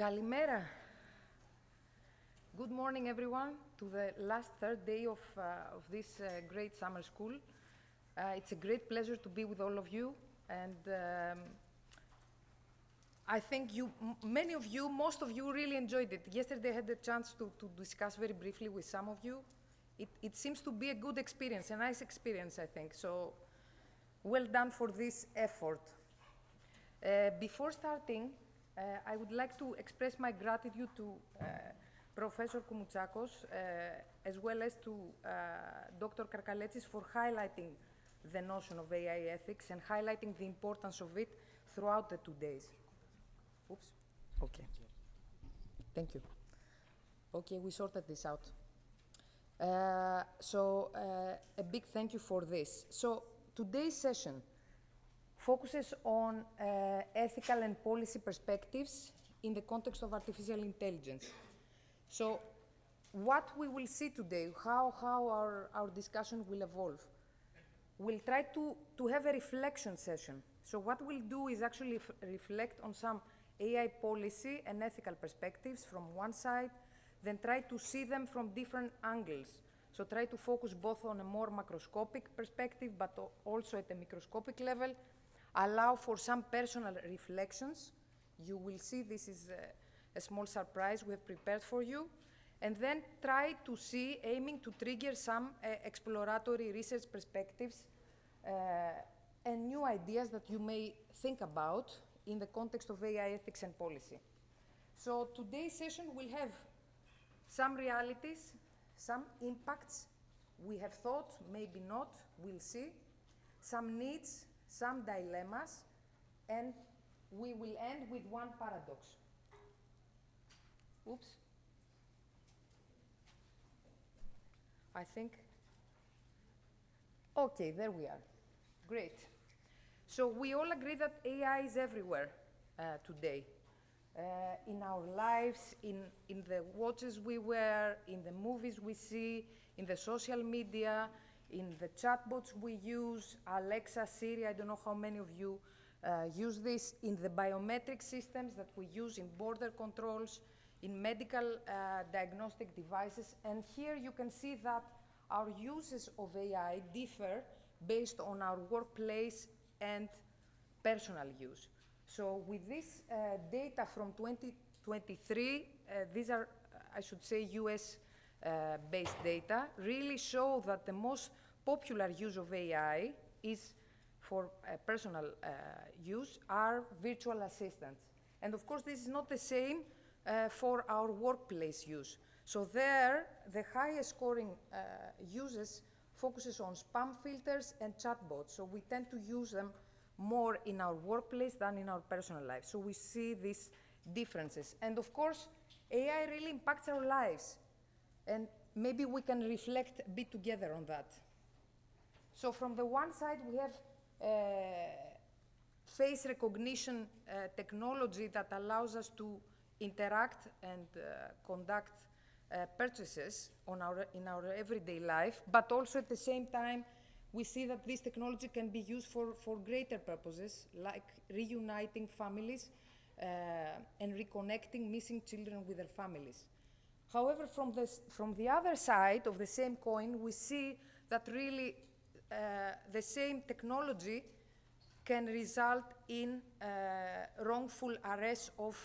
Kalimera. Good morning, everyone, to the last third day of this great summer school. It's a great pleasure to be with all of you, and I think many of you, most of you really enjoyed it. Yesterday I had the chance to discuss very briefly with some of you. It seems to be a good experience, a nice experience, I think, so well done for this effort. Before starting, I would like to express my gratitude to Professor Koumoutsakos, as well as to Dr. Karkaletsis for highlighting the notion of AI ethics and highlighting the importance of it throughout the 2 days. Oops. Okay. Thank you. Okay, we sorted this out. A big thank you for this. So today's session focuses on ethical and policy perspectives in the context of artificial intelligence. So what we will see today, how our discussion will evolve, we'll try to have a reflection session. So what we'll do is actually reflect on some AI policy and ethical perspectives from one side, then try to see them from different angles. So try to focus both on a more macroscopic perspective, but also at a microscopic level, allow for some personal reflections. You will see this is a small surprise we have prepared for you. And then try to see, aiming to trigger some exploratory research perspectives and new ideas that you may think about in the context of AI ethics and policy. So today's session will have some realities, some impacts we have thought, maybe not, we'll see, some needs, some dilemmas, and we will end with one paradox. Oops. I think, okay, there we are. Great. So we all agree that AI is everywhere today. In our lives, in the watches we wear, in the movies we see, in the social media, in the chatbots we use, Alexa, Siri, I don't know how many of you use this, in the biometric systems that we use in border controls, in medical diagnostic devices. And here you can see that our uses of AI differ based on our workplace and personal use. So with this data from 2023, these are, I should say, US-based data, really show that the most popular use of AI is for personal use are virtual assistants. And of course, this is not the same for our workplace use. So there, the highest scoring uses focuses on spam filters and chatbots. So we tend to use them more in our workplace than in our personal life. So we see these differences. And of course, AI really impacts our lives. And maybe we can reflect a bit together on that. So from the one side, we have face recognition technology that allows us to interact and conduct purchases in our everyday life, but also at the same time, we see that this technology can be used for greater purposes, like reuniting families and reconnecting missing children with their families. However, from the other side of the same coin, we see that really the same technology can result in wrongful arrest of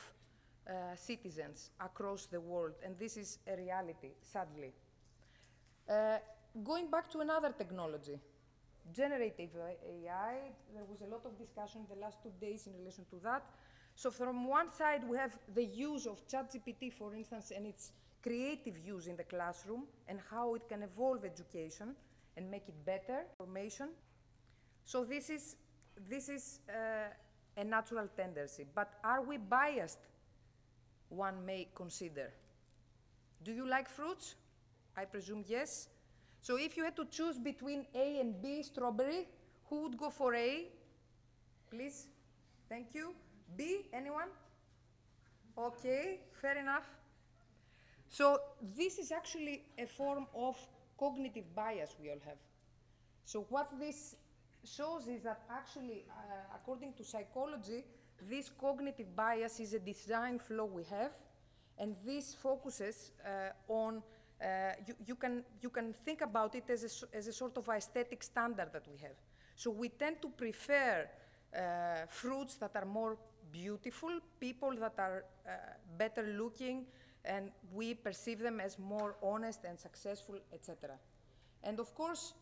citizens across the world, and this is a reality, sadly. Going back to another technology, generative AI, there was a lot of discussion in the last 2 days in relation to that. So from one side, we have the use of ChatGPT, for instance, and its creative use in the classroom, and how it can evolve education and make it better, formation. So this is a natural tendency, but are we biased? One may consider. Do you like fruits? I presume yes. So if you had to choose between A and B, strawberry, who would go for A? Please. Thank you. B, anyone? Okay, fair enough. So this is actually a form of cognitive bias we all have. So what this shows is that actually, according to psychology, this cognitive bias is a design flaw we have, and this focuses on, you can think about it as a sort of aesthetic standard that we have. So we tend to prefer fruits that are more beautiful, people that are better looking, and we perceive them as more honest and successful, etc. And of course,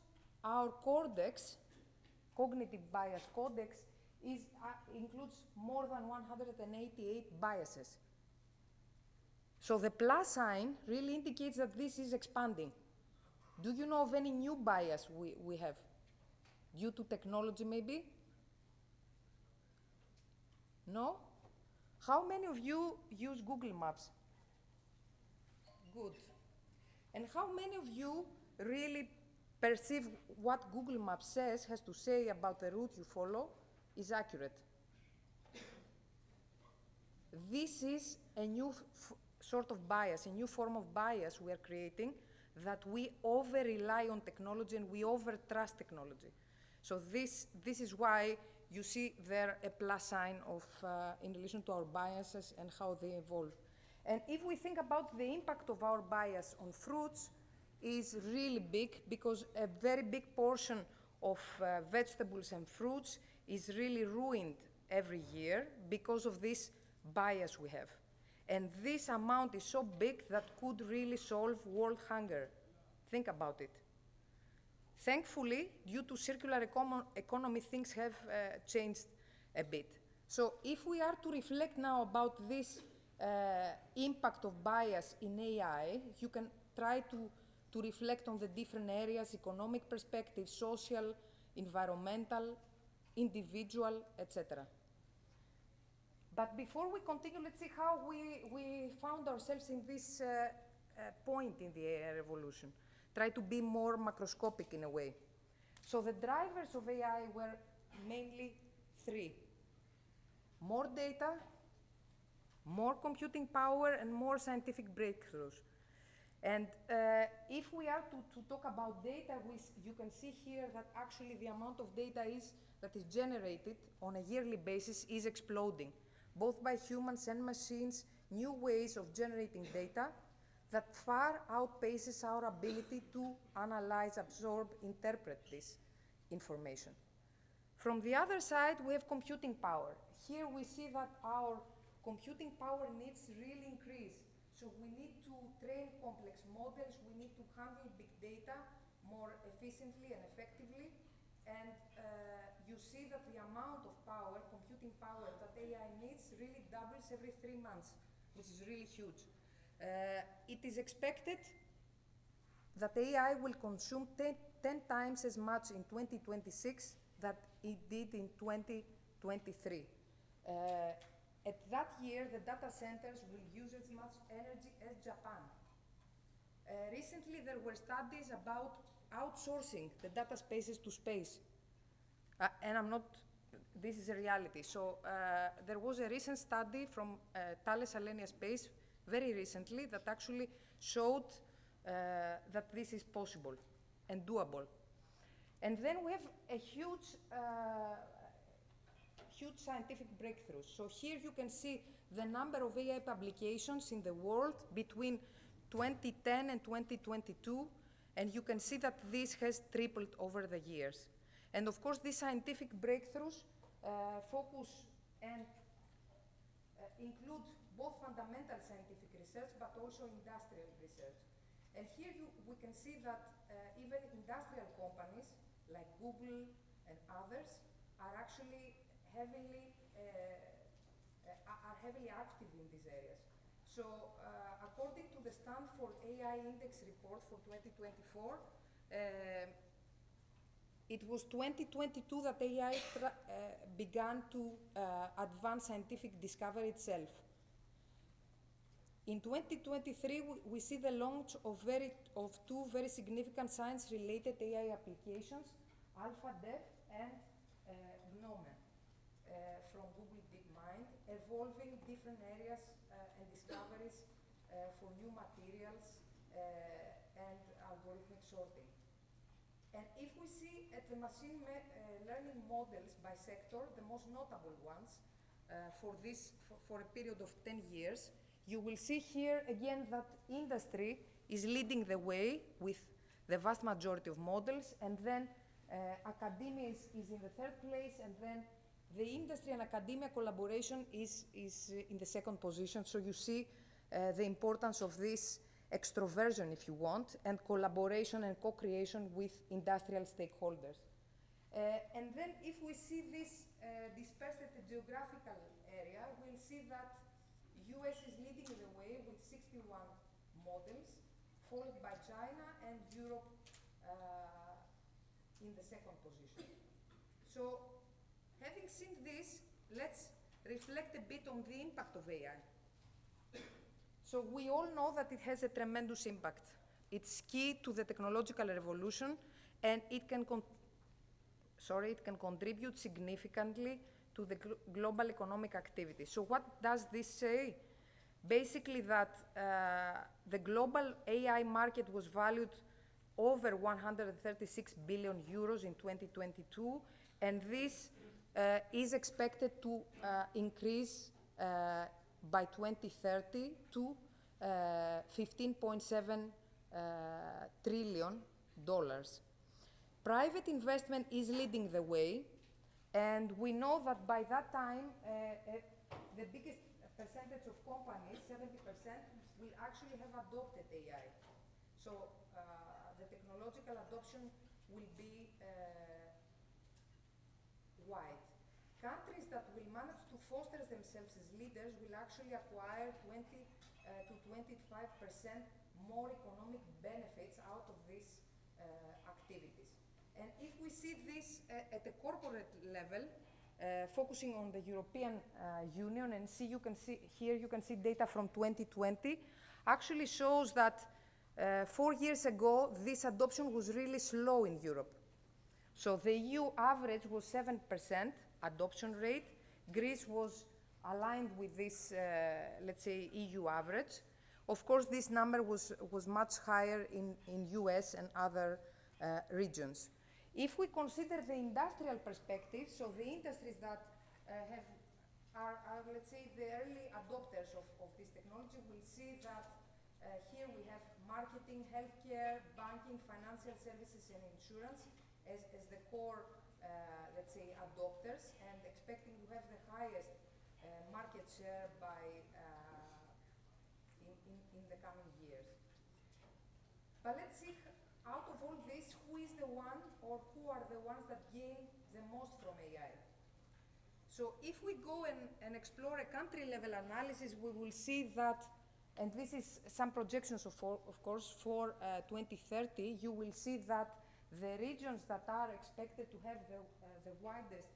our codex, cognitive bias codex, includes more than 188 biases. So the plus sign really indicates that this is expanding. Do you know of any new bias we have? Due to technology, maybe? No? How many of you use Google Maps? Good. And how many of you really perceive what Google Maps has to say about the route you follow is accurate? This is a new sort of bias, a new form of bias we are creating, that we over-rely on technology and we over-trust technology. So this is why you see there a plus sign of, in relation to our biases and how they evolve. And if we think about the impact of our bias on fruits, is really big, because a very big portion of vegetables and fruits is really ruined every year because of this bias we have. And this amount is so big that could really solve world hunger. Think about it. Thankfully, due to circular economy, things have changed a bit. So if we are to reflect now about this impact of bias in AI, you can try to reflect on the different areas: economic perspective, social, environmental, individual, etc. But before we continue, let's see how we found ourselves in this point in the AI revolution. Try to be more macroscopic in a way. So the drivers of AI were mainly three: more data, more computing power, and more scientific breakthroughs. And if we are to talk about data, you can see here that actually the amount of data that is generated on a yearly basis is exploding, both by humans and machines, new ways of generating data that far outpaces our ability to analyze, absorb, interpret this information. From the other side, we have computing power. Here we see that our computing power needs really increase. So we need to train complex models, we need to handle big data more efficiently and effectively, and you see that the amount of power, computing power, that AI needs really doubles every 3 months, which is really huge. It is expected that AI will consume 10 times as much in 2026 that it did in 2023. At that year, the data centers will use as much energy as Japan. Recently, there were studies about outsourcing the data spaces to space. And this is a reality. So there was a recent study from Thales Alenia Space, very recently, that actually showed that this is possible and doable. And then we have a huge scientific breakthroughs. So here you can see the number of AI publications in the world between 2010 and 2022, and you can see that this has tripled over the years. And of course, these scientific breakthroughs focus and include both fundamental scientific research, but also industrial research. And here we can see that even industrial companies like Google and others are actually heavily active in these areas. So according to the Stanford AI Index report for 2024, it was 2022 that AI began to advance scientific discovery itself. In 2023, we see the launch of two very significant science-related AI applications, AlphaDev and Gnome, from Google DeepMind, evolving different areas and discoveries for new materials and algorithmic sorting. And if we see at the machine learning models by sector, the most notable ones, for a period of 10 years. You will see here again that industry is leading the way with the vast majority of models, and then academia is in the third place, and then the industry and academia collaboration is in the second position. So you see the importance of this extroversion, if you want, and collaboration and co-creation with industrial stakeholders. And then if we see this dispersed at the geographical area, we'll see that US is leading the way with 61 models, followed by China and Europe in the second position. So, having seen this, let's reflect a bit on the impact of AI. So we all know that it has a tremendous impact. It's key to the technological revolution, and it can contribute significantly to the global economic activity. So what does this say? Basically that the global AI market was valued over 136 billion euros in 2022, and this is expected to increase by 2030 to $15.7 trillion. Private investment is leading the way, and we know that by that time, the biggest percentage of companies, 70%, will actually have adopted AI. So the technological adoption will be wide. Countries that will manage to foster themselves as leaders will actually acquire 20 to 25% more economic benefits out of these activities. And if we see this at a corporate level, focusing on the European Union, and you can see data from 2020, actually shows that 4 years ago, this adoption was really slow in Europe. So the EU average was 7% adoption rate. Greece was aligned with this, let's say, EU average. Of course, this number was much higher in US and other regions. If we consider the industrial perspective, so the industries that are, let's say, the early adopters of this technology, we'll see that here we have marketing, healthcare, banking, financial services, and insurance as the core, let's say, adopters, and expecting to have the highest market share in the coming years. But let's see, out of all this, who is the one, or who are the ones that gain the most from AI? So if we go and explore a country-level analysis, we will see that, and this is some projections, of course, for 2030, you will see that the regions that are expected to have the widest,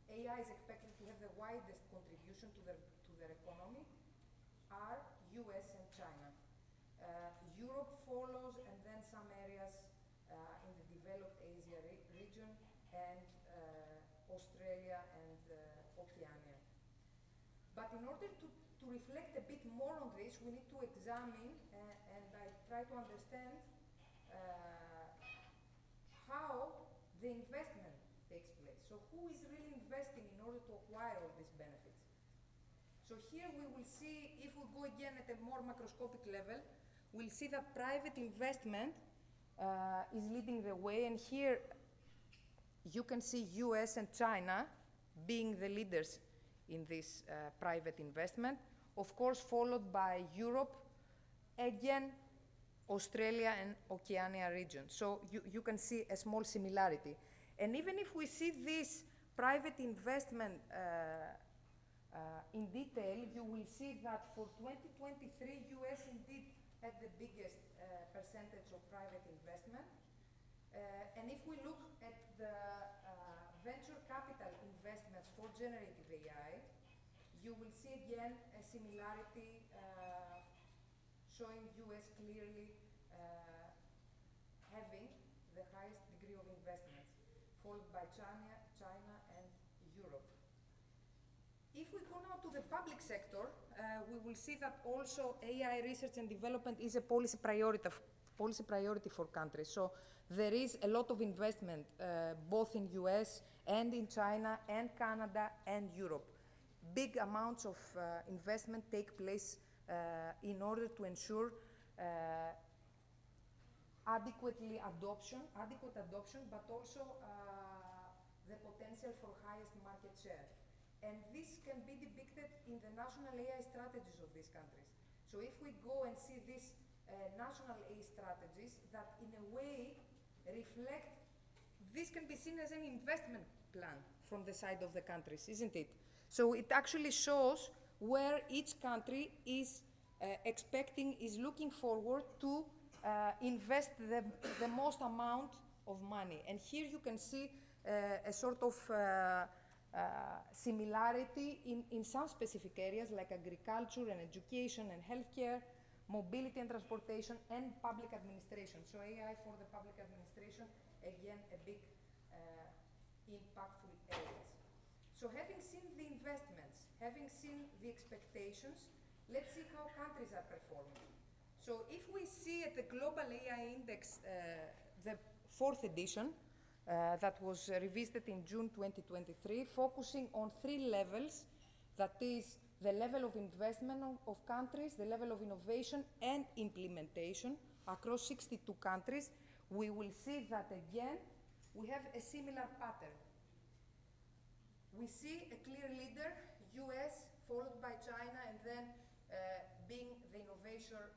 AI is expected to have the widest contribution to their economy are US and China. Europe follows, and then some areas in the developed Asia region, and Australia and Oceania. But in order to reflect a bit more on this, we need to examine, and I try to understand how the investment takes place. So who is really investing in order to acquire all these benefits? So here we will see, if we go again at a more macroscopic level, we'll see that private investment is leading the way, and here you can see US and China being the leaders in this private investment, of course followed by Europe, again Australia and Oceania region. So you can see a small similarity. And even if we see this private investment in detail, you will see that for 2023, US indeed had the biggest percentage of private investment. And if we look at the venture capital investments for generative AI, you will see again a similarity showing US clearly having the highest degree of investments, followed by China and Europe. If we go now to the public sector, we will see that also AI research and development is a policy priority for countries. So there is a lot of investment, both in US and in China and Canada and Europe. Big amounts of investment take place in order to ensure adequate adoption, but also the potential for highest market share. And this can be depicted in the national AI strategies of these countries. So if we go and see these national AI strategies that in a way reflect, this can be seen as an investment plan from the side of the countries, isn't it? So it actually shows where each country is is looking forward to invest the most amount of money. And here you can see a sort of similarity in some specific areas like agriculture and education and healthcare, mobility and transportation, and public administration. So AI for the public administration, again, a big impactful areas. So having seen the investments, having seen the expectations, let's see how countries are performing. So if we see at the Global AI Index, the 4th edition, that was revisited in June 2023, focusing on 3 levels, that is the level of investment of countries, the level of innovation and implementation across 62 countries, we will see that again, we have a similar pattern. We see a clear leader, US, followed by China, and then being the innovators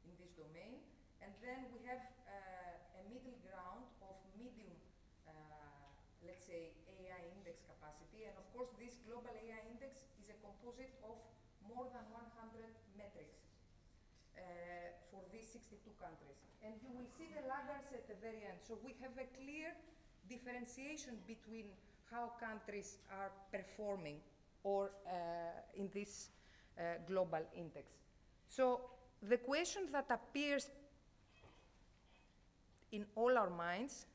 in this domain. And then we have a middle ground of medium, let's say, AI index capacity. And of course, this global AI index is a composite of more than 100 metrics for these 62 countries. And you will see the laggards at the very end. So we have a clear differentiation between how countries are performing or in this global index. So the question that appears in all our minds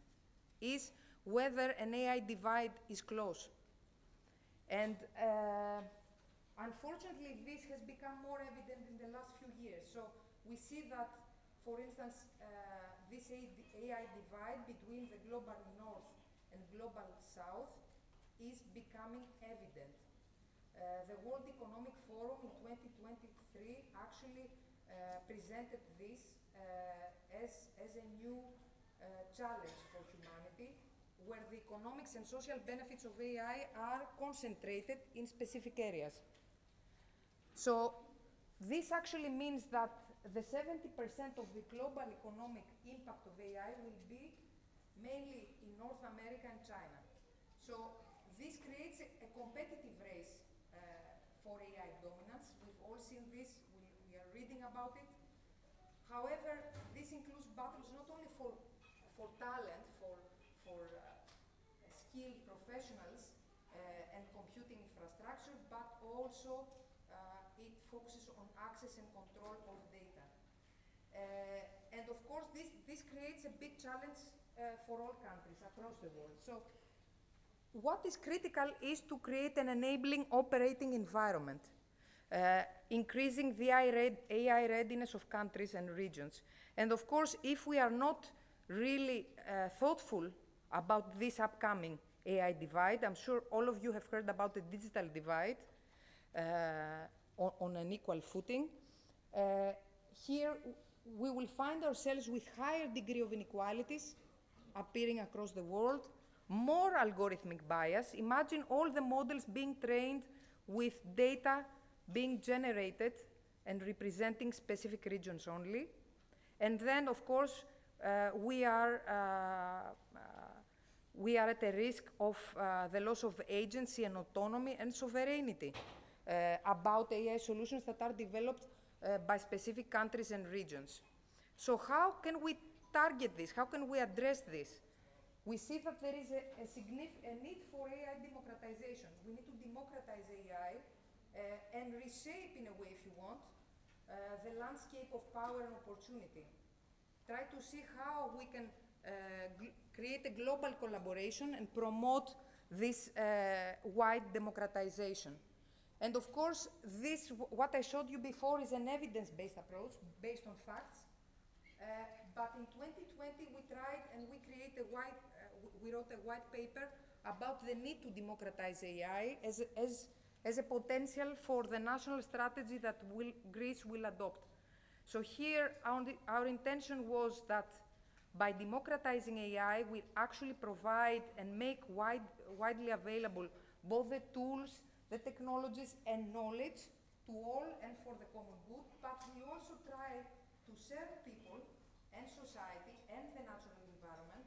is whether an AI divide is close. And unfortunately, this has become more evident in the last few years. So we see that, for instance, this AI divide between the global north and global south is becoming evident. The World Economic Forum in 2023 actually presented this as a new challenge for humanity, where the economics and social benefits of AI are concentrated in specific areas. So this actually means that the 70% of the global economic impact of AI will be mainly in North America and China. So this creates a competitive race for AI dominance. We've all seen this, we are reading about it. However, this includes battles not only for talent, for skilled professionals and computing infrastructure, but also it focuses on access and control of data. And of course, this creates a big challenge for all countries across the world. So what is critical is to create an enabling operating environment, increasing the AI readiness of countries and regions. And of course, if we are not really thoughtful about this upcoming AI divide, I'm sure all of you have heard about the digital divide on an equal footing. Here, we will find ourselves with higher degree of inequalities appearing across the world, more algorithmic bias. Imagine all the models being trained with data being generated and representing specific regions only. And then, of course, we are at a risk of the loss of agency and autonomy and sovereignty about AI solutions that are developed by specific countries and regions. So how can we target this? How can we address this? We see that there is a need for AI democratization. We need to democratize AI and reshape, in a way, if you want, the landscape of power and opportunity. Try to see how we can create a global collaboration and promote this wide democratization. And of course, what I showed you before is an evidence-based approach based on facts. But in 2020, we tried and we we wrote a white paper about the need to democratize AI as a potential for the national strategy that Greece will adopt. So here, our intention was that by democratizing AI, we actually provide and make widely available both the tools, the technologies, and knowledge to all and for the common good, but we also try to serve people and society and the natural environment.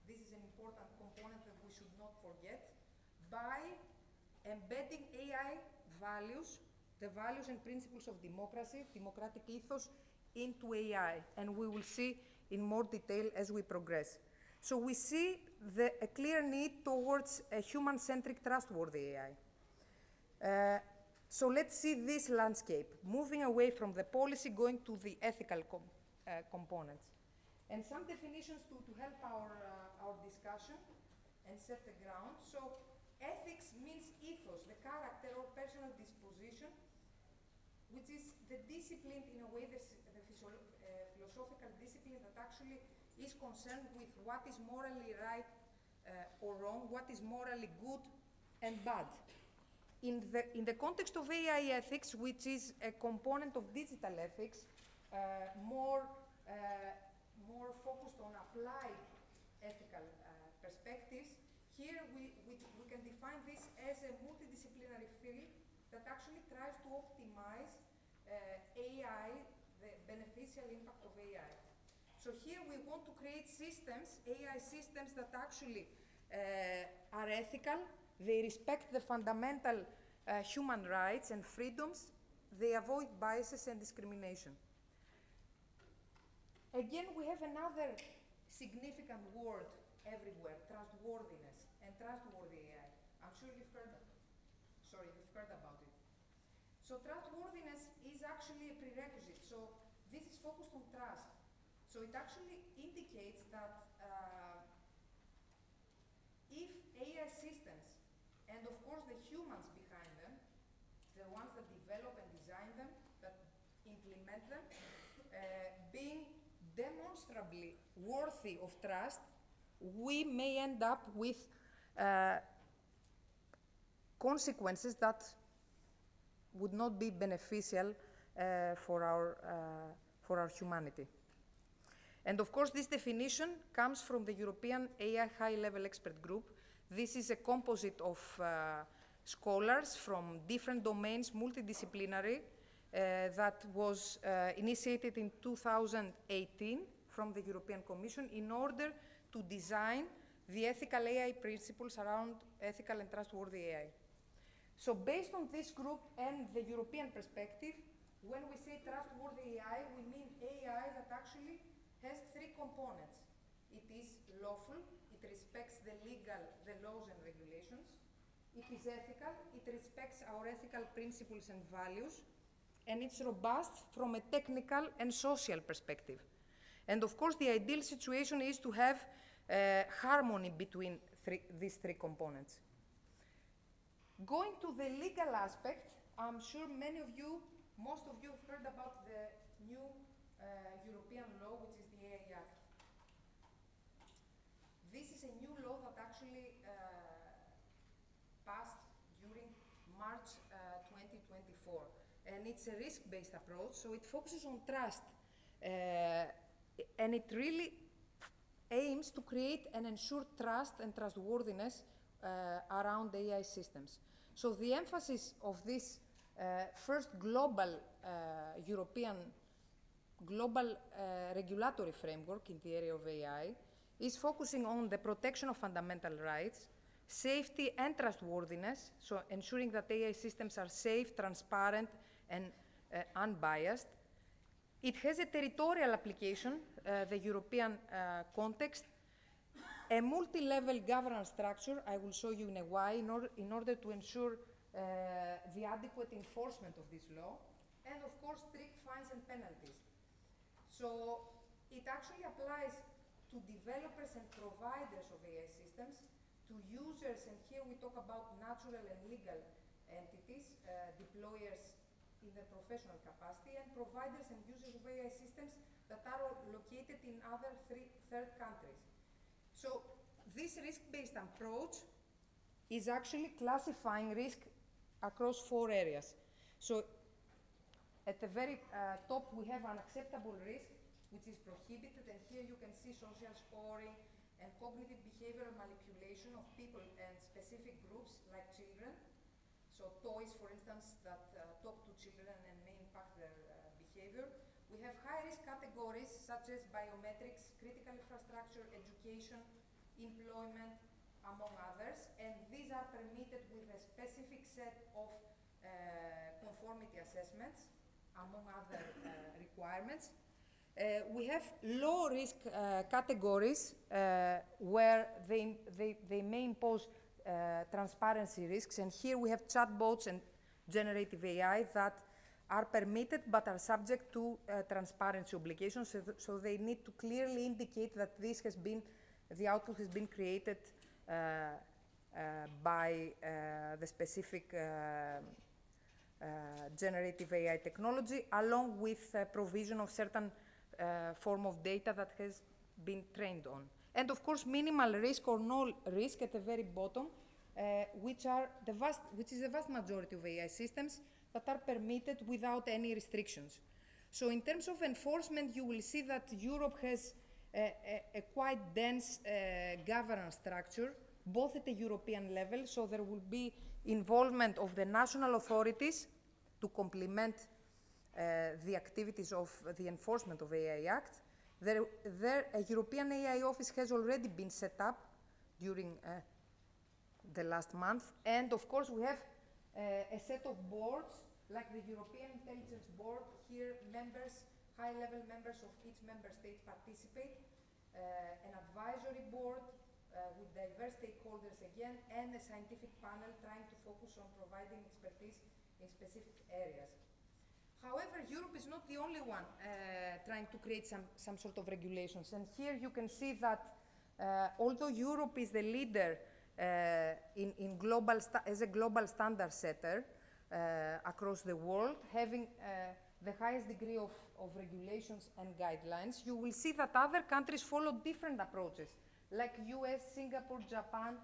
This is an important component that we should not forget, by embedding AI values, the values and principles of democracy, democratic ethos, into AI, and we will see in more detail as we progress. So we see a clear need towards a human-centric, trustworthy AI. So let's see this landscape, moving away from the policy, going to the ethical components. And some definitions to help our discussion and set the ground. So ethics means ethos, the character or personal disposition, which is the discipline, in a way, the philosophical discipline that actually is concerned with what is morally right or wrong, what is morally good and bad. In the context of AI ethics, which is a component of digital ethics, more focused on applied ethical perspectives, here we can define this as a multidisciplinary field that actually tries to optimize AI, the beneficial impact of AI. So here we want to create systems, AI systems, that actually are ethical, they respect the fundamental human rights and freedoms, they avoid biases and discrimination. Again, we have another significant word everywhere, trustworthiness and trustworthy AI. I'm sure you've heard about it. So trustworthiness is actually a prerequisite. So this is focused on trust. So it actually indicates that if AI systems, and of course the humans behind them, the ones that develop and design them, that implement them, being demonstrably worthy of trust, we may end up with consequences that would not be beneficial for our humanity. And of course, this definition comes from the European AI High-Level Expert Group. This is a composite of scholars from different domains, multidisciplinary, that was initiated in 2018 from the European Commission in order to design the ethical AI principles around ethical and trustworthy AI. So based on this group and the European perspective, when we say trustworthy AI, we mean AI that actually has three components. It is lawful, it respects the laws and regulations. It is ethical, it respects our ethical principles and values, and it's robust from a technical and social perspective. And of course, the ideal situation is to have harmony between these three components. Going to the legal aspect, I'm sure most of you have heard about the new European law, which is the AI Act. This is a new law that actually passed during March 2024. And it's a risk-based approach, so it focuses on trust. And it really aims to create and ensure trust and trustworthiness around AI systems. So the emphasis of this first global European regulatory framework in the area of AI is focusing on the protection of fundamental rights, safety and trustworthiness, so ensuring that AI systems are safe, transparent, and unbiased. It has a territorial application, the European context, a multi-level governance structure, I will show you in a while, in order to ensure the adequate enforcement of this law, and of course strict fines and penalties. So it actually applies to developers and providers of AI systems, to users, and here we talk about natural and legal entities, deployers in the professional capacity, and providers and users of AI systems that are located in other third countries. So this risk-based approach is actually classifying risk across 4 areas. So at the very top, we have unacceptable risk, which is prohibited, and here you can see social scoring and cognitive behavioral manipulation of people and specific groups like children. So toys, for instance, that talk to children and may impact their behavior. We have high-risk categories such as biometrics, critical infrastructure, education, employment, among others, and these are permitted with a specific set of conformity assessments, among other requirements. We have low-risk categories where they may impose transparency risks, and here we have chatbots and generative AI that are permitted but are subject to transparency obligations, so they need to clearly indicate that the output has been created by the specific generative AI technology, along with provision of certain form of data that has been trained on. And of course, minimal risk or no risk at the very bottom, which is the vast majority of AI systems that are permitted without any restrictions. So in terms of enforcement, you will see that Europe has a quite dense governance structure, both at the European level, so there will be involvement of the national authorities to complement the activities of the enforcement of AI Act. A European AI office has already been set up during the last month, and of course we have a set of boards, like the European Intelligence Board. Here members, high-level members of each member state participate, an advisory board with diverse stakeholders again, and a scientific panel trying to focus on providing expertise in specific areas. However, Europe is not the only one trying to create some sort of regulations, and here you can see that although Europe is the leader as a global standard setter across the world, having the highest degree of regulations and guidelines, you will see that other countries follow different approaches, like US, Singapore, Japan,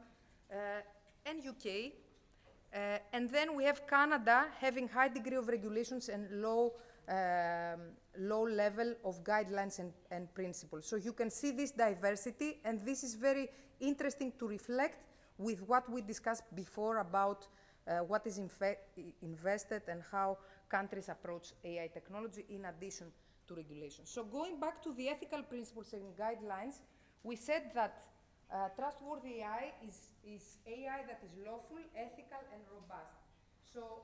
and UK. And then we have Canada having high degree of regulations and low level of guidelines and principles. So you can see this diversity, and this is very interesting to reflect with what we discussed before about what is invested and how countries approach AI technology in addition to regulation. So going back to the ethical principles and guidelines, we said that trustworthy AI is AI that is lawful, ethical, and robust. So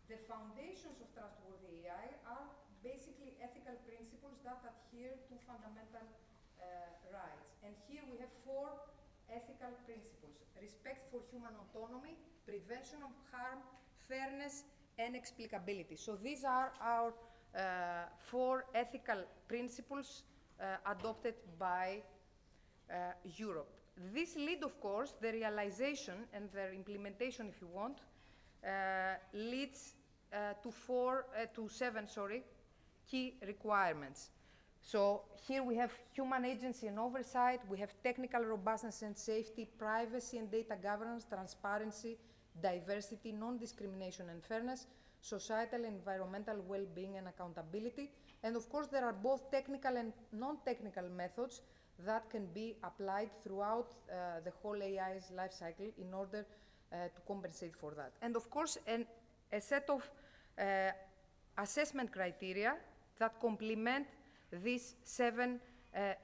the foundations of trustworthy AI are basically ethical principles that adhere to fundamental rights. And here we have 4 ethical principles: respect for human autonomy, prevention of harm, fairness, and explicability. So these are our 4 ethical principles adopted by Europe. This lead, of course, the realization and their implementation, if you want, leads to 7 key requirements. So here we have human agency and oversight, we have technical robustness and safety, privacy and data governance, transparency, diversity, non-discrimination and fairness, societal and environmental well-being and accountability. And of course, there are both technical and non-technical methods that can be applied throughout the whole AI's life cycle in order to compensate for that. And of course, a set of assessment criteria that complement these 7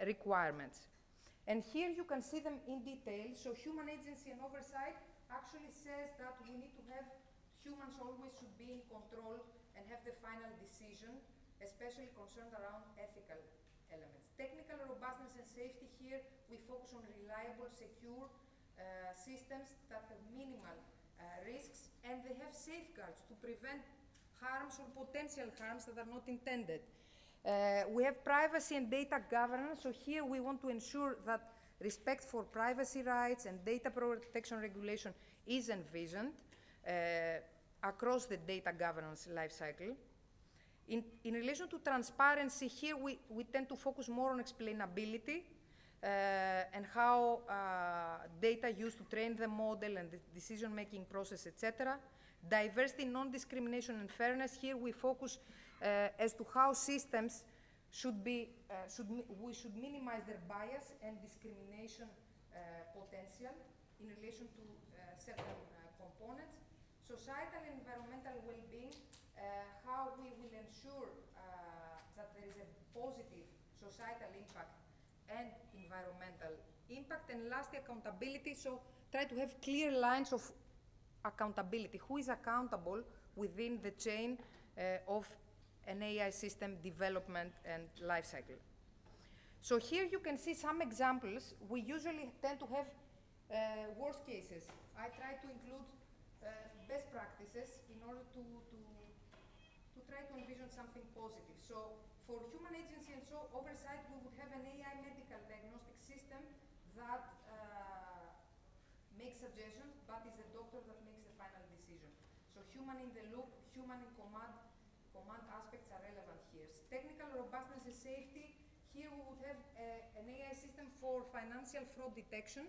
requirements. And here you can see them in detail. So human agency and oversight actually says that we need to have humans always should be in control and have the final decision, especially concerned around ethical elements. Technical robustness and safety, here we focus on reliable, secure systems that have minimal risks, and they have safeguards to prevent harms or potential harms that are not intended. We have privacy and data governance, so here we want to ensure that respect for privacy rights and data protection regulation is envisioned across the data governance lifecycle. In relation to transparency, here we tend to focus more on explainability and how data used to train the model and the decision-making process, etc. Diversity, non-discrimination, and fairness. Here we focus as to how systems we should minimize their bias and discrimination potential in relation to certain components. Societal and environmental well-being, how we will ensure that there is a positive societal impact and environmental impact. And lastly, accountability. So try to have clear lines of accountability. Who is accountable within the chain of an AI system development and lifecycle? So here you can see some examples. We usually tend to have worst cases. I try to include best practices in order to try to envision something positive. So for human agency and so oversight, we would have an AI medical diagnostic system that makes suggestions, but is the doctor that makes the final decision. So human in the loop, human in command aspects are relevant here. Technical robustness and safety, here we would have an AI system for financial fraud detection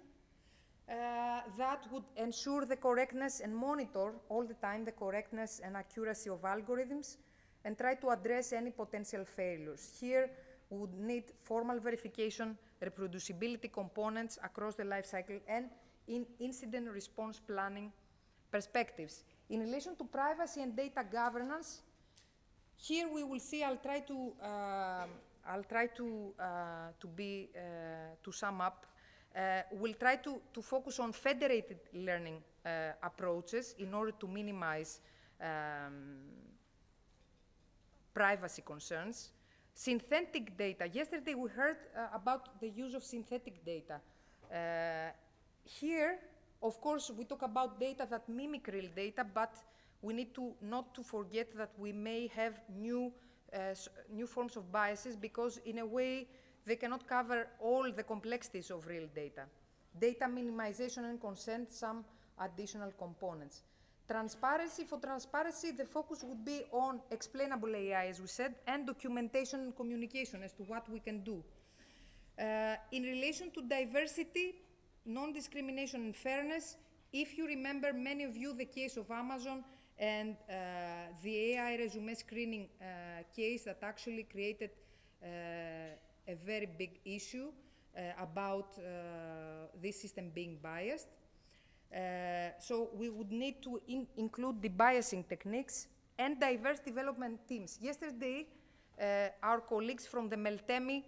that would ensure the correctness and monitor all the time the correctness and accuracy of algorithms and try to address any potential failures. Here we would need formal verification, reproducibility components across the life cycle, and in incident response planning perspectives. In relation to privacy and data governance, here we will see, I'll try to sum up. We'll try to focus on federated learning approaches in order to minimize privacy concerns. Synthetic data. Yesterday we heard about the use of synthetic data. Here, of course, we talk about data that mimic real data, but we need not to forget that we may have new forms of biases because, in a way, they cannot cover all the complexities of real data. Data minimization and consent, some additional components. Transparency. For transparency, the focus would be on explainable AI, as we said, and documentation and communication as to what we can do. In relation to diversity, non-discrimination and fairness, if you remember, many of you, the case of Amazon and the AI resume screening case that actually created a very big issue about this system being biased. So we would need to include debiasing techniques and diverse development teams. Yesterday, our colleagues from the Meltemi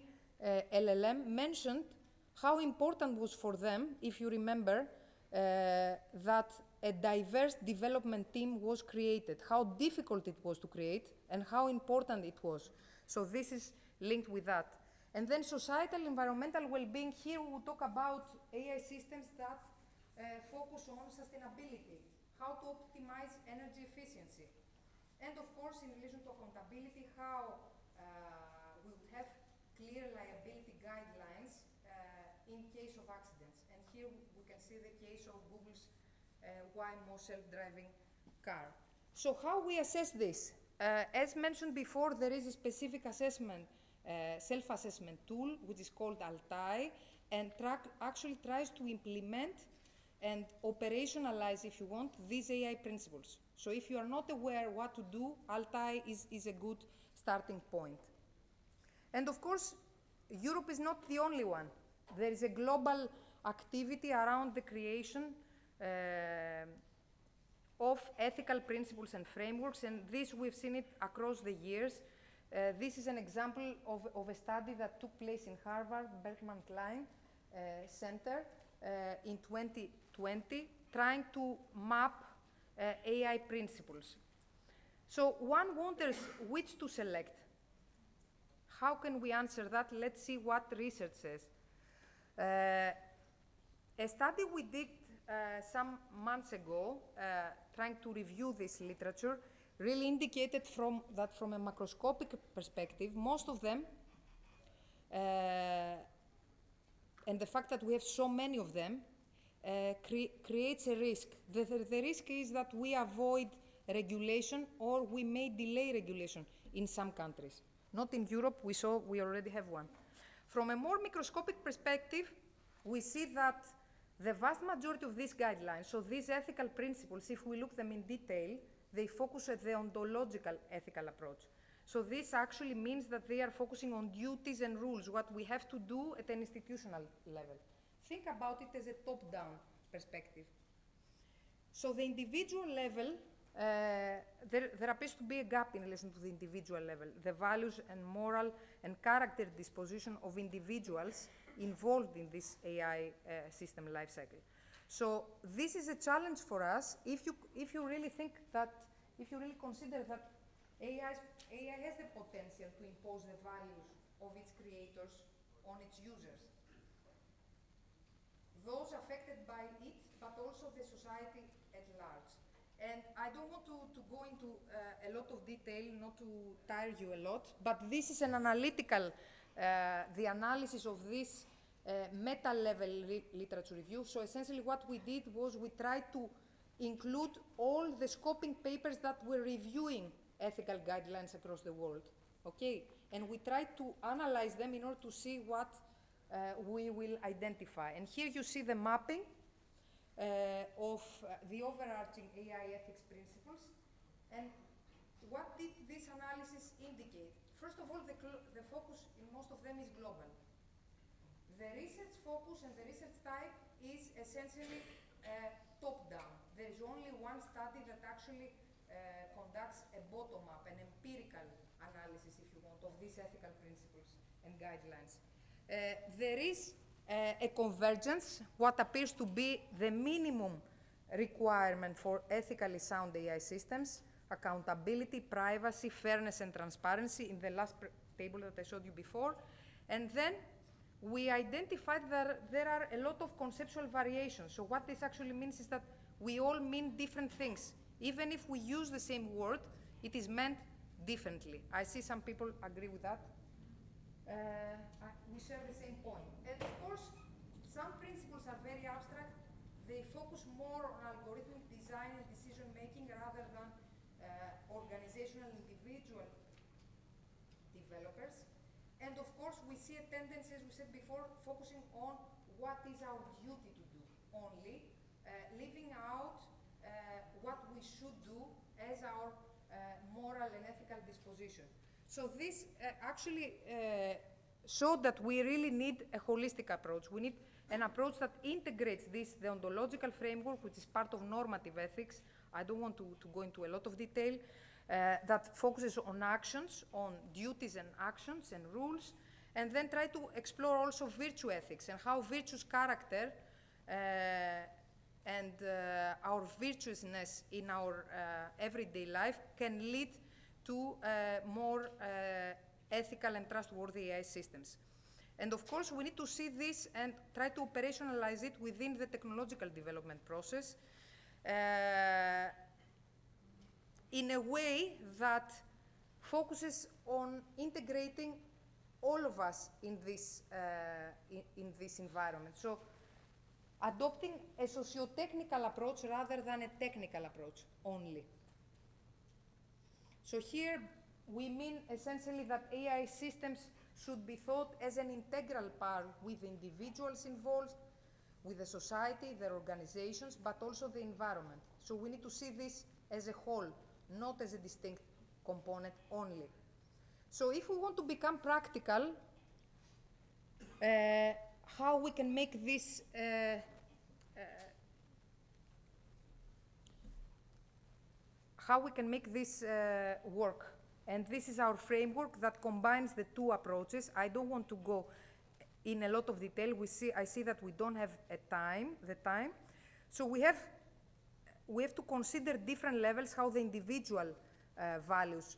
LLM mentioned how important was for them, if you remember, that a diverse development team was created, how difficult it was to create, and how important it was. So this is linked with that. And then societal environmental well-being. Here we will talk about AI systems that focus on sustainability, how to optimize energy efficiency. And of course, in relation to accountability, how we would have clear liability guidelines in case of accidents. And here we can see the case of Google's Waymo self-driving car. So how we assess this? As mentioned before, there is a specific assessment, self-assessment tool, which is called Altai, and actually tries to implement and operationalize, if you want, these AI principles. So if you are not aware what to do, Altai is a good starting point. And of course, Europe is not the only one. There is a global activity around the creation of ethical principles and frameworks, and this we've seen it across the years. This is an example of a study that took place in Harvard Berkman Klein Center in 2020, trying to map AI principles. So one wonders which to select. How can we answer that? Let's see what research says. A study we did some months ago, trying to review this literature, really indicated that from a macroscopic perspective, most of them, and the fact that we have so many of them, creates a risk. The risk is that we avoid regulation, or we may delay regulation in some countries. Not in Europe, we already have one. From a more microscopic perspective, we see that the vast majority of these guidelines, so these ethical principles, if we look them in detail, they focus at the ontological ethical approach. So this actually means that they are focusing on duties and rules, what we have to do at an institutional level. Think about it as a top-down perspective. So the individual level, there appears to be a gap in relation to the individual level, the values and moral and character disposition of individuals involved in this AI system lifecycle. So this is a challenge for us if you really think that, if you really consider that AI has the potential to impose the values of its creators on its users, those affected by it, but also the society at large. And I don't want to go into a lot of detail, not to tire you a lot, but this is an analytical, the analysis of this meta-level literature review. So essentially what we did was we tried to include all the scoping papers that were reviewing ethical guidelines across the world, okay? And we tried to analyze them in order to see what we will identify. And here you see the mapping of the overarching AI ethics principles. And what did this analysis indicate? First of all, the focus in most of them is global. The research focus and the research type is essentially top-down. There is only one study that actually conducts a bottom-up, an empirical analysis, if you want, of these ethical principles and guidelines. There is a convergence, what appears to be the minimum requirement for ethically sound AI systems: accountability, privacy, fairness, and transparency in the last table that I showed you before. And then we identified that there are a lot of conceptual variations. So what this actually means is that we all mean different things. Even if we use the same word, it is meant differently. I see some people agree with that. We share the same point. And of course, some principles are very abstract. They focus more on algorithmic design and decision-making rather than organizational individual developers. And of course, we see a tendency, as we said before, focusing on what is our duty to do only, leaving out what we should do as our moral and ethical disposition. So this actually showed that we really need a holistic approach. We need an approach that integrates this, the ontological framework, which is part of normative ethics. I don't want to go into a lot of detail, that focuses on actions, on duties and actions and rules, and then try to explore also virtue ethics and how virtuous character and our virtuousness in our everyday life can lead to more ethical and trustworthy AI systems. And of course, we need to see this and try to operationalize it within the technological development process in a way that focuses on integrating all of us in this environment. So adopting a socio-technical approach rather than a technical approach only. So here we mean essentially that AI systems should be thought as an integral part with individuals involved, with the society, their organizations, but also the environment. So we need to see this as a whole, not as a distinct component only. So if we want to become practical, how we can make this work. And this is our framework that combines the two approaches. I don't want to go in a lot of detail. I see that we don't have the time. So we have to consider different levels, how the individual values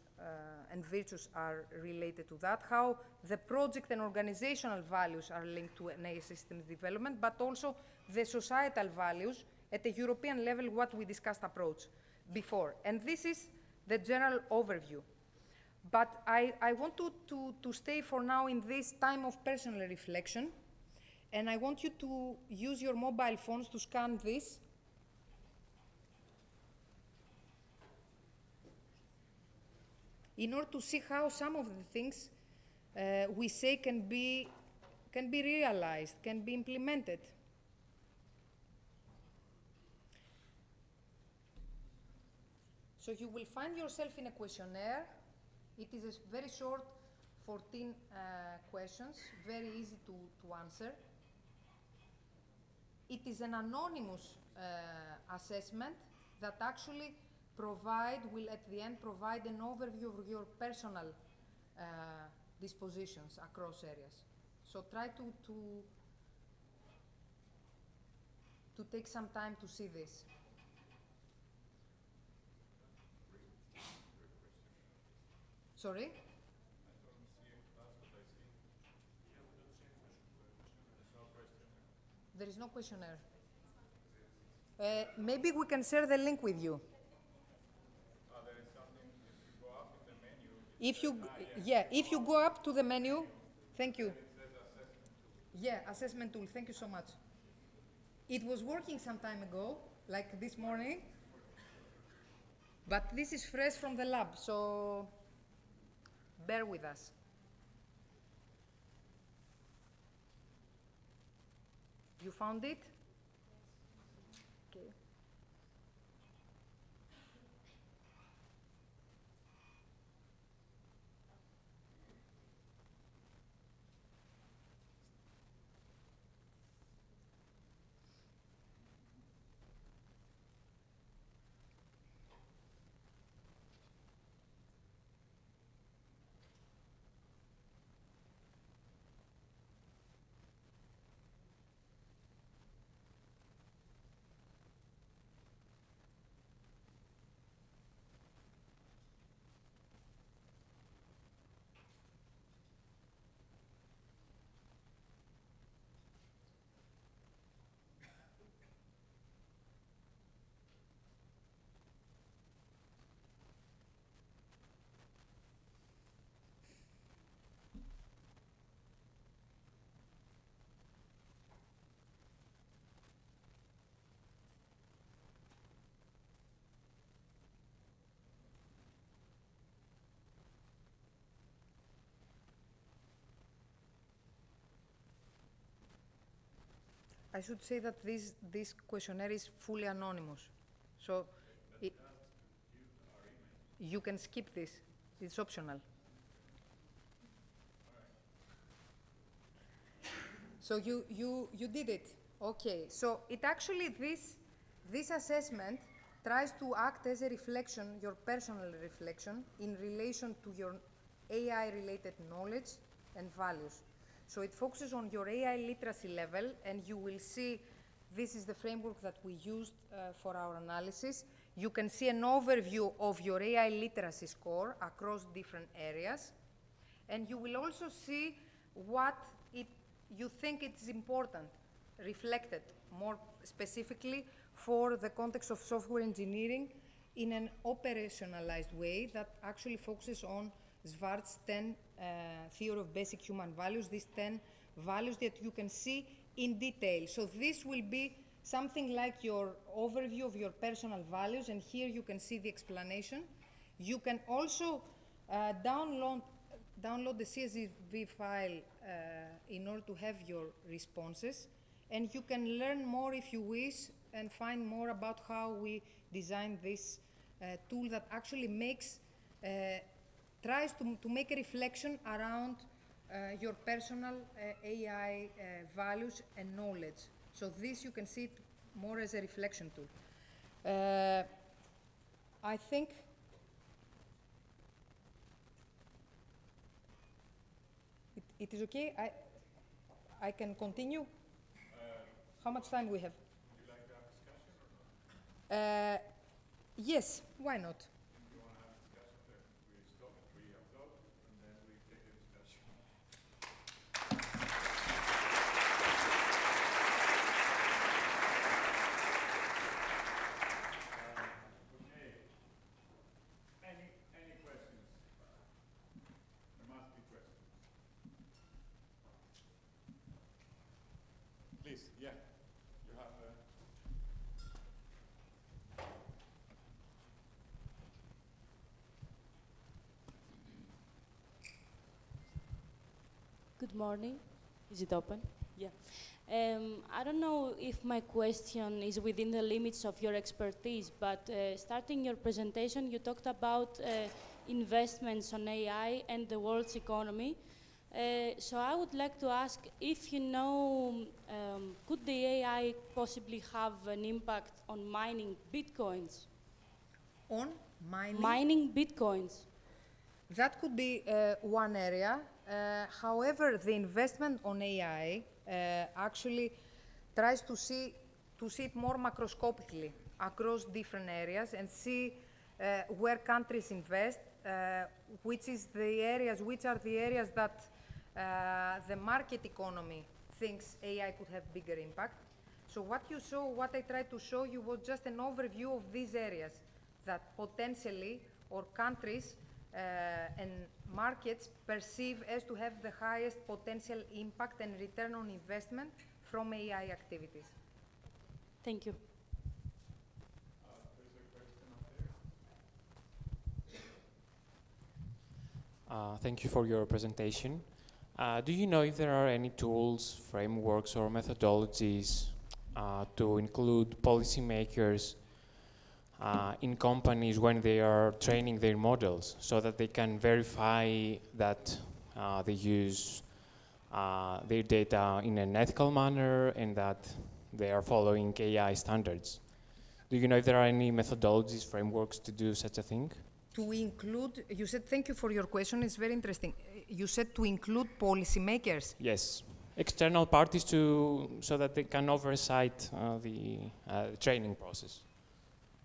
and virtues are related to that, how the project and organizational values are linked to an AI systems development, but also the societal values at the European level, what we discussed approach before. And this is the general overview. But I want to stay for now in this time of personal reflection, and I want you to use your mobile phones to scan this. in order to see how some of the things we say can be realized, can be implemented. So you will find yourself in a questionnaire. It is a very short 14 questions, very easy to answer. It is an anonymous assessment that actually will at the end provide an overview of your personal dispositions across areas. So try to take some time to see this. Sorry? There is no questionnaire. Maybe we can share the link with you. There is something, if you go up in the menu. If you go up to the menu, thank you. Yeah, assessment tool, thank you so much. It was working some time ago, like this morning, but this is fresh from the lab, so bear with us. You found it? Okay. I should say that this questionnaire is fully anonymous. So you can skip this. It's optional. So you did it. Okay. So it actually, this assessment tries to act as a reflection, your personal reflection, in relation to your AI-related knowledge and values. So it focuses on your AI literacy level, and you will see this is the framework that we used for our analysis. You can see an overview of your AI literacy score across different areas, and you will also see what you think it's important, reflected more specifically for the context of software engineering in an operationalized way that actually focuses on Schwartz's 10 theory of basic human values, these 10 values that you can see in detail. So this will be something like your overview of your personal values, and here you can see the explanation. You can also download the CSV file in order to have your responses, and you can learn more if you wish and find more about how we designed this tool that actually tries to make a reflection around your personal AI values and knowledge. So this you can see it more as a reflection tool. I think it is okay. I can continue. How much time we have? Would you like to have a discussion or not? Yes, why not? If you want to have a discussion, then we stop it, we upload, and then we take a discussion. Okay. Any questions? There must be questions. Please, yeah. You have Good morning. Is it open? Yeah. I don't know if my question is within the limits of your expertise, but starting your presentation, you talked about investments on AI and the world's economy. So I would like to ask if you know, could the AI possibly have an impact on mining bitcoins? On mining? Mining bitcoins. That could be one area. However, the investment on AI actually tries to see it more macroscopically across different areas and see where countries invest, which are the areas that the market economy thinks AI could have bigger impact. So what you saw, what I tried to show you was just an overview of these areas that potentially, or countries and markets perceive as to have the highest potential impact and return on investment from AI activities. Thank you. There's a question up there. Thank you for your presentation. Do you know if there are any tools, frameworks, or methodologies to include policymakers in companies when they are training their models so that they can verify that they use their data in an ethical manner and that they are following AI standards? Do you know if there are any methodologies, frameworks to do such a thing? To include, you said, thank you for your question, it's very interesting. You said to include policymakers? Yes, external parties so that they can oversight the training process.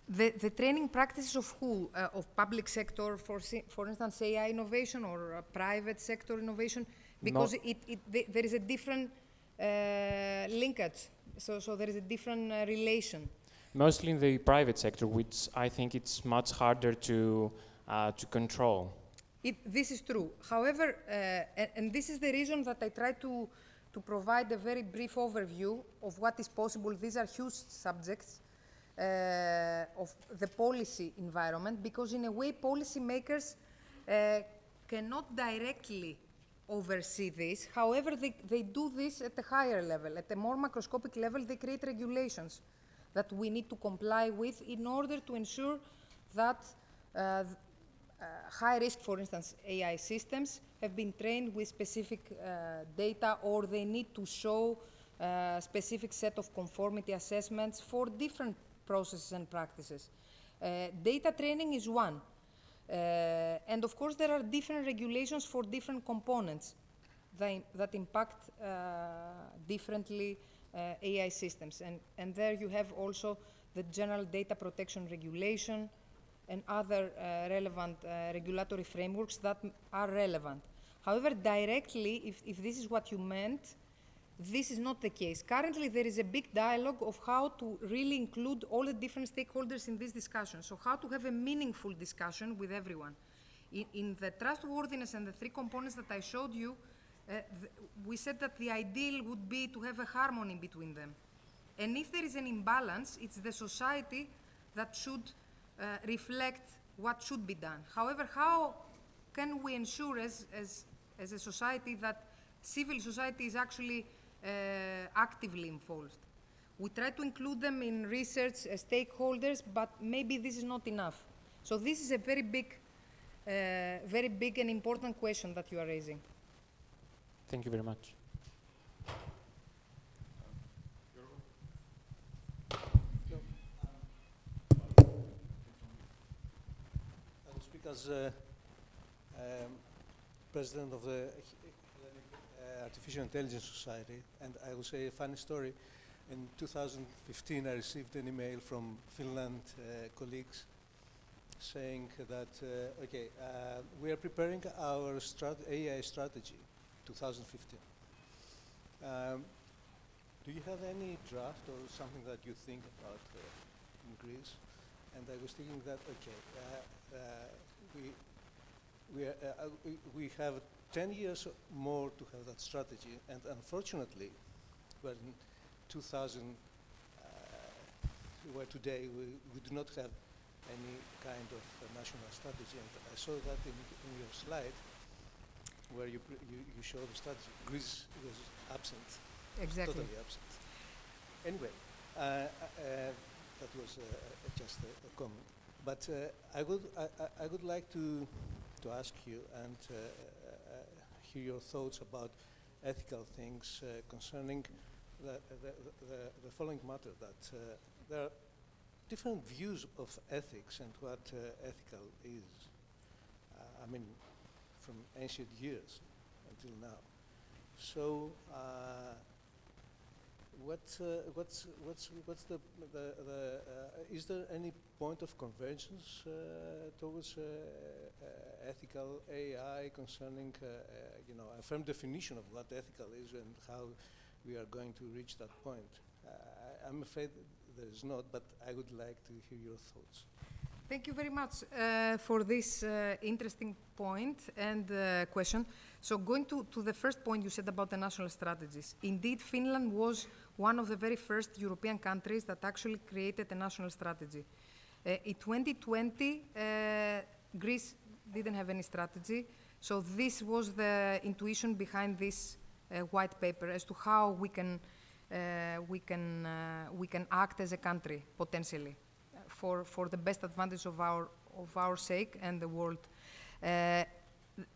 The training practices of who? Of public sector, for instance, AI innovation, or private sector innovation? Because there is a different linkage, so there is a different relation. Mostly in the private sector, which I think it's much harder to control. This is true. However, and this is the reason that I try to provide a very brief overview of what is possible. These are huge subjects of the policy environment, because in a way, policymakers cannot directly oversee this. However, they do this at a higher level. At a more macroscopic level, they create regulations that we need to comply with in order to ensure that high risk, for instance, AI systems have been trained with specific data, or they need to show a specific set of conformity assessments for different processes and practices. Data training is one. And of course, there are different regulations for different components that impact differently AI systems. And there you have also the General Data Protection Regulation and other relevant regulatory frameworks that are relevant. However, directly, if this is what you meant, this is not the case. Currently, there is a big dialogue of how to really include all the different stakeholders in this discussion. So how to have a meaningful discussion with everyone. In the trustworthiness and the three components that I showed you, we said that the ideal would be to have a harmony between them. And if there is an imbalance, it's the society that should reflect what should be done. However, how can we ensure as a society that civil society is actually actively involved? We try to include them in research as stakeholders, but maybe this is not enough. So this is a very big and important question that you are raising. Thank you very much. I will speak as president of the Artificial Intelligence Society, and I will say a funny story. In 2015, I received an email from Finland colleagues saying that, we are preparing our AI strategy, 2015. Do you have any draft or something that you think about in Greece? And I was thinking that, we have 10 years more to have that strategy, and unfortunately, we're in 2000, where today we do not have any kind of national strategy. And I saw that in your slide, where you show the strategy. Greece was absent, Exactly. totally absent. Anyway, that was just a comment. But I would like to ask you and hear your thoughts about ethical things concerning the following matter, that there are different views of ethics and what ethical is. I mean, from ancient years until now. So, what's the is there any point of convergence towards ethical AI concerning, you know, a firm definition of what ethical is and how we are going to reach that point? I'm afraid there is not, but I would like to hear your thoughts. Thank you very much for this interesting point and question. So going to the first point you said about the national strategies. Indeed, Finland was one of the very first European countries that actually created a national strategy. In 2020, Greece didn't have any strategy. So this was the intuition behind this white paper as to how we can act as a country, potentially, for the best advantage of our sake and the world. A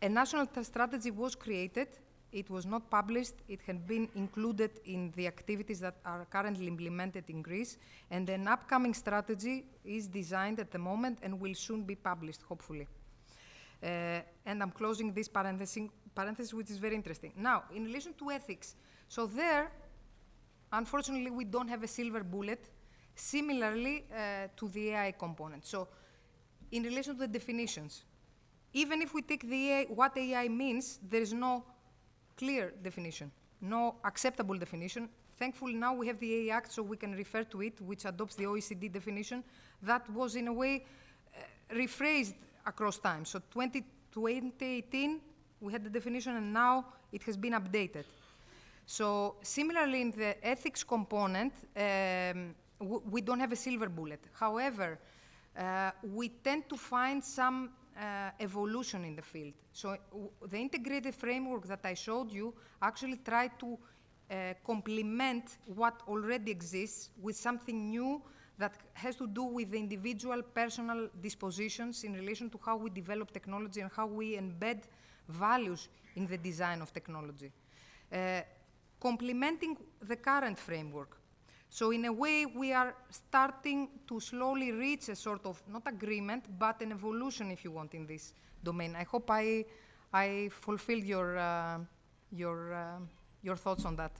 national strategy was created. It was not published. It had been included in the activities that are currently implemented in Greece, and an upcoming strategy is designed at the moment and will soon be published, hopefully. And I'm closing this parenthesis, which is very interesting. Now, in relation to ethics, so there, unfortunately, we don't have a silver bullet, similarly to the AI component. So, in relation to the definitions, even if we take the AI, what AI means, there is no clear definition, no acceptable definition. Thankfully, now we have the AI Act, so we can refer to it, which adopts the OECD definition. That was, in a way, rephrased across time. So 2018, we had the definition, and now it has been updated. So similarly, in the ethics component, we don't have a silver bullet. However, we tend to find some evolution in the field. So the integrated framework that I showed you actually tried to complement what already exists with something new that has to do with the individual personal dispositions in relation to how we develop technology and how we embed values in the design of technology, complementing the current framework. So in a way, we are starting to slowly reach a sort of, not agreement, but an evolution, if you want, in this domain. I hope I fulfilled your thoughts on that.